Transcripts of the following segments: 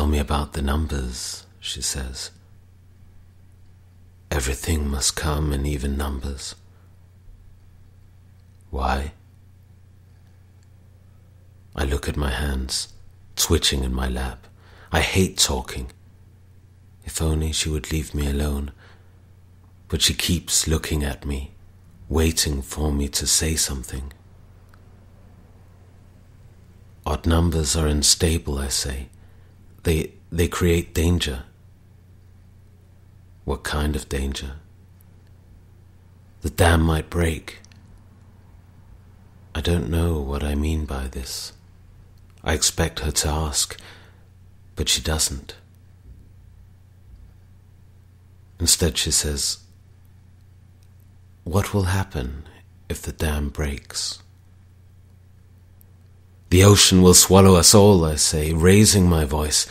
me about the numbers, she says. Everything must come in even numbers. Why? I look at my hands, twitching in my lap. I hate talking. If only she would leave me alone. But she keeps looking at me, waiting for me to say something. Odd numbers are unstable, I say. They create danger. What kind of danger? The dam might break. I don't know what I mean by this. I expect her to ask, but she doesn't. Instead she says, "What will happen if the dam breaks?" "The ocean will swallow us all," I say, raising my voice.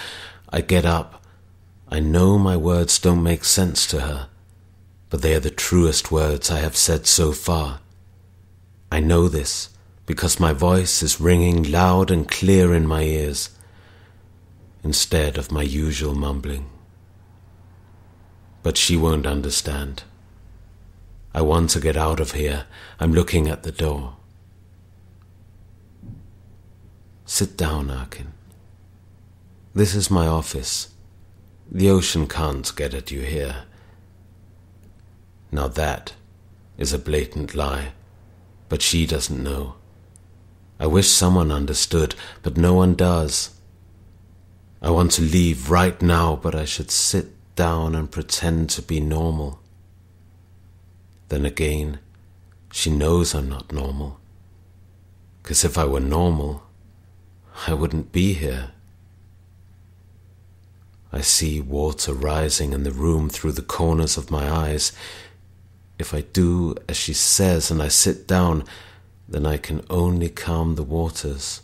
I get up. I know my words don't make sense to her, but they are the truest words I have said so far. I know this because my voice is ringing loud and clear in my ears, instead of my usual mumbling. But she won't understand. I want to get out of here. I'm looking at the door. Sit down, Arkin. This is my office. The ocean can't get at you here. Now that is a blatant lie, but she doesn't know. I wish someone understood, but no one does. I want to leave right now, but I should sit down and pretend to be normal. Then again, she knows I'm not normal. 'Cause if I were normal, I wouldn't be here. I see water rising in the room through the corners of my eyes. If I do as she says and I sit down, then I can only calm the waters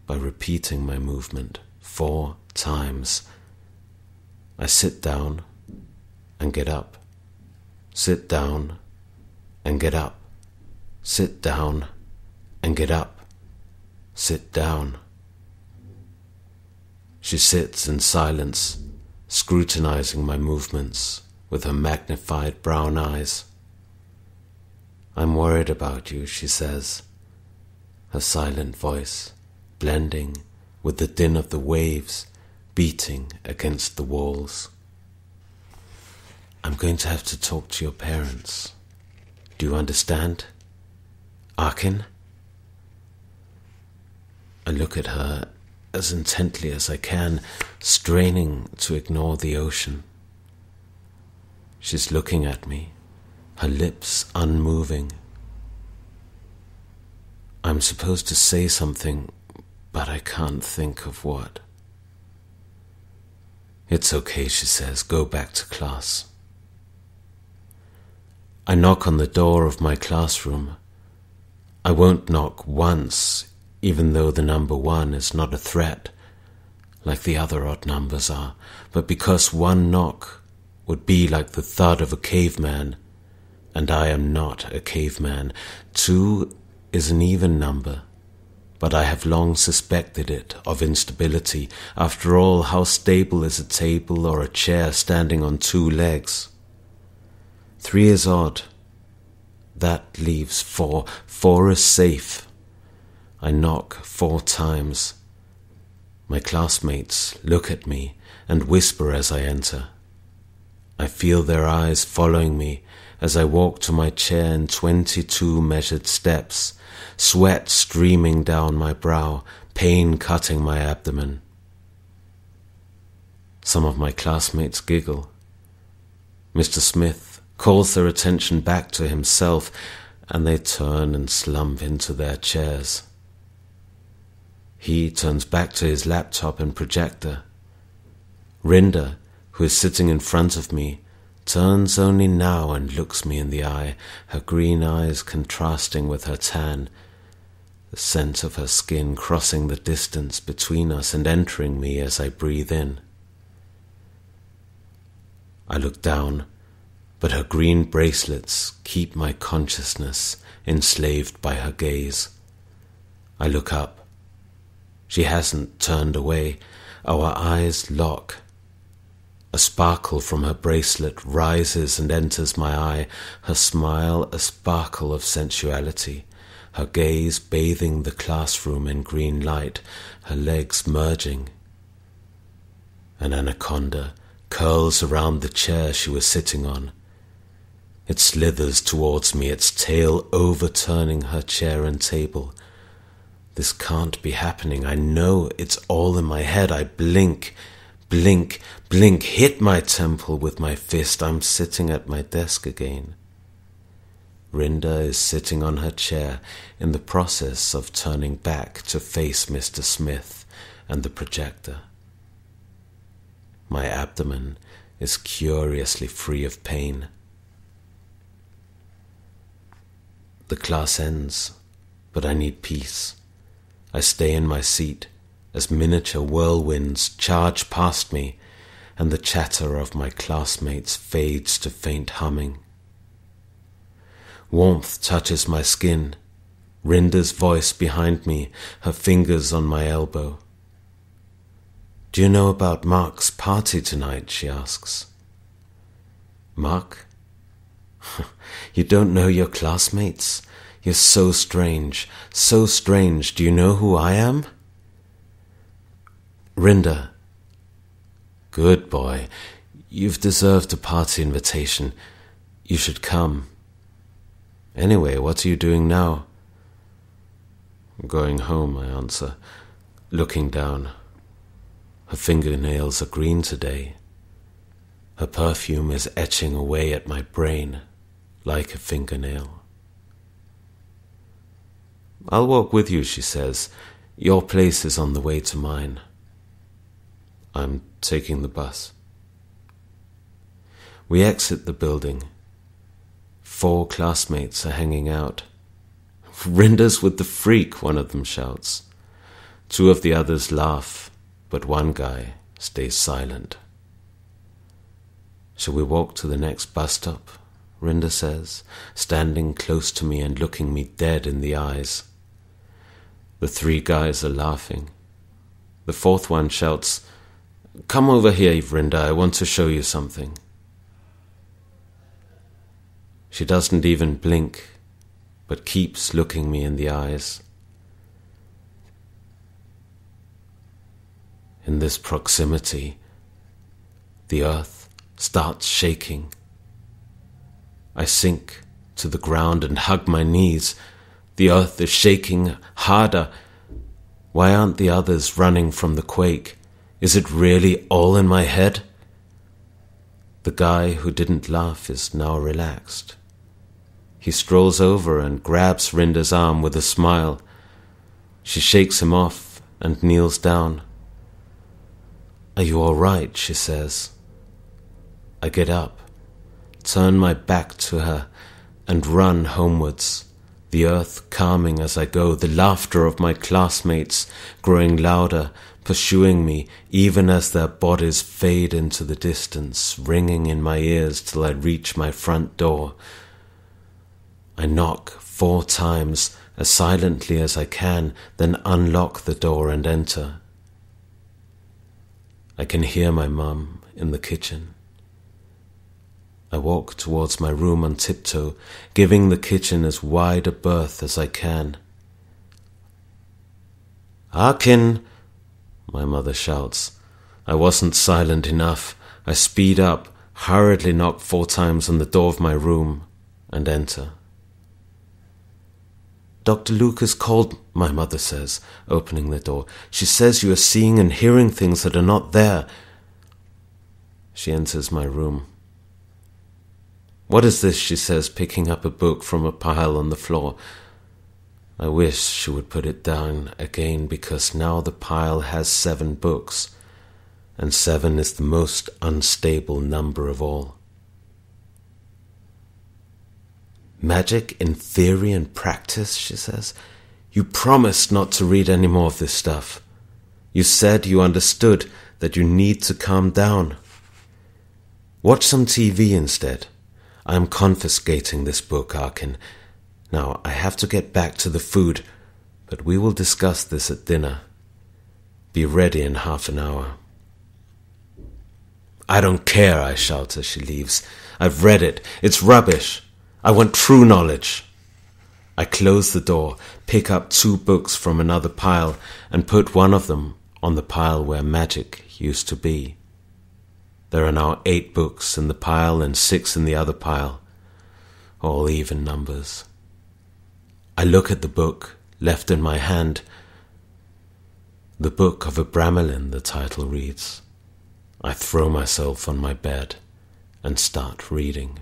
by repeating my movement 4 times. I sit down and get up. Sit down and get up. Sit down and get up. Sit down. She sits in silence, scrutinizing my movements with her magnified brown eyes. "I'm worried about you," she says, her silent voice blending with the din of the waves beating against the walls. "I'm going to have to talk to your parents. Do you understand? Arkin?" I look at her as intently as I can, straining to ignore the ocean. She's looking at me, her lips unmoving. I'm supposed to say something, but I can't think of what. "It's okay," she says, "go back to class." I knock on the door of my classroom. I won't knock once, even though the number 1 is not a threat, like the other odd numbers are, but because 1 knock would be like the thud of a caveman, and I am not a caveman. 2 is an even number, but I have long suspected it of instability. After all, how stable is a table or a chair standing on 2 legs? 3 is odd. That leaves 4. 4 is safe. I knock 4 times. My classmates look at me and whisper as I enter. I feel their eyes following me as I walk to my chair in 22 measured steps, sweat streaming down my brow, pain cutting my abdomen. Some of my classmates giggle. Mr. Smith calls their attention back to himself, and they turn and slump into their chairs. He turns back to his laptop and projector. Rinda, who is sitting in front of me, turns only now and looks me in the eye, her green eyes contrasting with her tan, the scent of her skin crossing the distance between us and entering me as I breathe in. I look down, but her green bracelets keep my consciousness enslaved by her gaze. I look up. She hasn't turned away. Our eyes lock. A sparkle from her bracelet rises and enters my eye, her smile a sparkle of sensuality, her gaze bathing the classroom in green light, her legs merging. An anaconda curls around the chair she was sitting on. It slithers towards me, its tail overturning her chair and table. This can't be happening. I know it's all in my head. I blink, blink, blink, hit my temple with my fist. I'm sitting at my desk again. Rinda is sitting on her chair in the process of turning back to face Mr. Smith and the projector. My abdomen is curiously free of pain. The class ends, but I need peace. I stay in my seat as miniature whirlwinds charge past me and the chatter of my classmates fades to faint humming. Warmth touches my skin, Rinda's voice behind me, her fingers on my elbow. "Do you know about Mark's party tonight?" she asks. "Mark? You don't know your classmates? You're so strange, so strange. Do you know who I am?" "Rinda." "Good boy. You've deserved a party invitation. You should come. Anyway, what are you doing now?" "I'm going home," I answer, looking down. Her fingernails are green today. Her perfume is etching away at my brain like a fingernail. "I'll walk with you," she says. "Your place is on the way to mine." I'm taking the bus. We exit the building. 4 classmates are hanging out. "Rinda's with the freak," one of them shouts. 2 of the others laugh, but one guy stays silent. "Shall we walk to the next bus stop?" Rinda says, standing close to me and looking me dead in the eyes. The 3 guys are laughing. The 4th one shouts, "Come over here, Rinda, I want to show you something." She doesn't even blink, but keeps looking me in the eyes. In this proximity, the earth starts shaking. I sink to the ground and hug my knees. The earth is shaking harder. Why aren't the others running from the quake? Is it really all in my head? The guy who didn't laugh is now relaxed. He strolls over and grabs Rinda's arm with a smile. She shakes him off and kneels down. "Are you all right?" she says. I get up, turn my back to her, and run homewards, the earth calming as I go, the laughter of my classmates growing louder, pursuing me even as their bodies fade into the distance, ringing in my ears till I reach my front door. I knock 4 times as silently as I can, then unlock the door and enter. I can hear my mum in the kitchen. I walk towards my room on tiptoe, giving the kitchen as wide a berth as I can. "Akin!" my mother shouts. I wasn't silent enough. I speed up, hurriedly knock 4 times on the door of my room, and enter. "Dr. Lucas called," my mother says, opening the door. "She says you are seeing and hearing things that are not there." She enters my room. "What is this?" she says, picking up a book from a pile on the floor. I wish she would put it down again, because now the pile has 7 books, and 7 is the most unstable number of all. "Magic in theory and practice," she says. "You promised not to read any more of this stuff. You said you understood that you need to calm down. Watch some TV instead. I am confiscating this book, Arkin. Now, I have to get back to the food, but we will discuss this at dinner. Be ready in half an hour. I don't care, I shout as she leaves. I've read it. It's rubbish. I want true knowledge. I close the door, pick up 2 books from another pile, and put one of them on the pile where magic used to be. There are now 8 books in the pile and 6 in the other pile, all even numbers. I look at the book left in my hand. The Book of Abramelin, the title reads. I throw myself on my bed and start reading.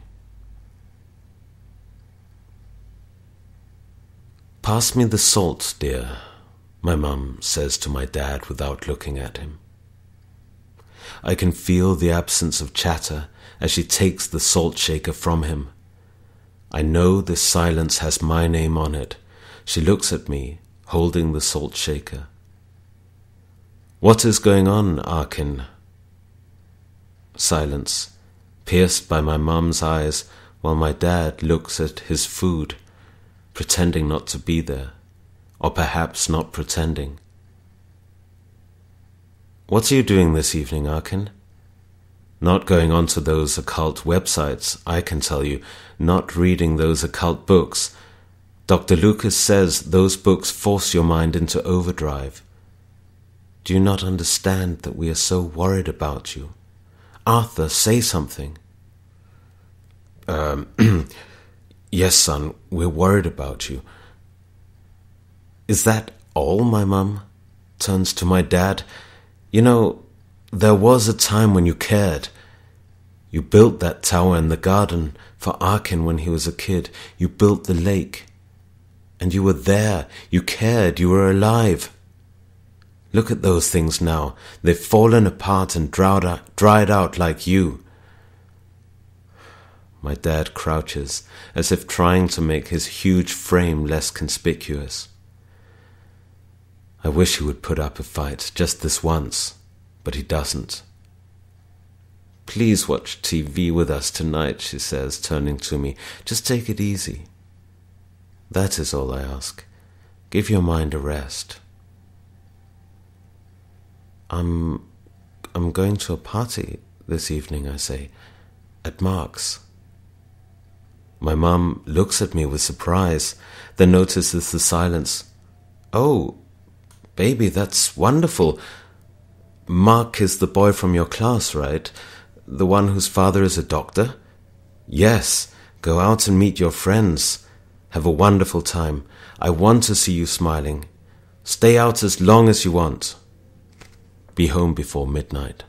Pass me the salt, dear, my mum says to my dad without looking at him. I can feel the absence of chatter as she takes the salt shaker from him. I know this silence has my name on it. She looks at me, holding the salt shaker. What is going on, Arkin? Silence, pierced by my mum's eyes, while my dad looks at his food, pretending not to be there, or perhaps not pretending. What are you doing this evening, Arkin? Not going onto those occult websites, I can tell you, not reading those occult books. Dr. Lucas says those books force your mind into overdrive. Do you not understand that we are so worried about you? Arthur, say something. Yes, son, we're worried about you. Is that all, my mum? Turns to my dad. You know, there was a time when you cared. You built that tower in the garden for Arkin when he was a kid. You built the lake. And you were there. You cared. You were alive. Look at those things now. They've fallen apart and dried out like you. My dad crouches, as if trying to make his huge frame less conspicuous. I wish he would put up a fight, just this once, but he doesn't. Please watch TV with us tonight, she says, turning to me. Just take it easy. That is all I ask. Give your mind a rest. I'm going to a party this evening, I say, at Mark's. My mum looks at me with surprise, then notices the silence. Oh, baby, that's wonderful. Mark is the boy from your class, right? The one whose father is a doctor? Yes, go out and meet your friends. Have a wonderful time. I want to see you smiling. Stay out as long as you want. Be home before midnight.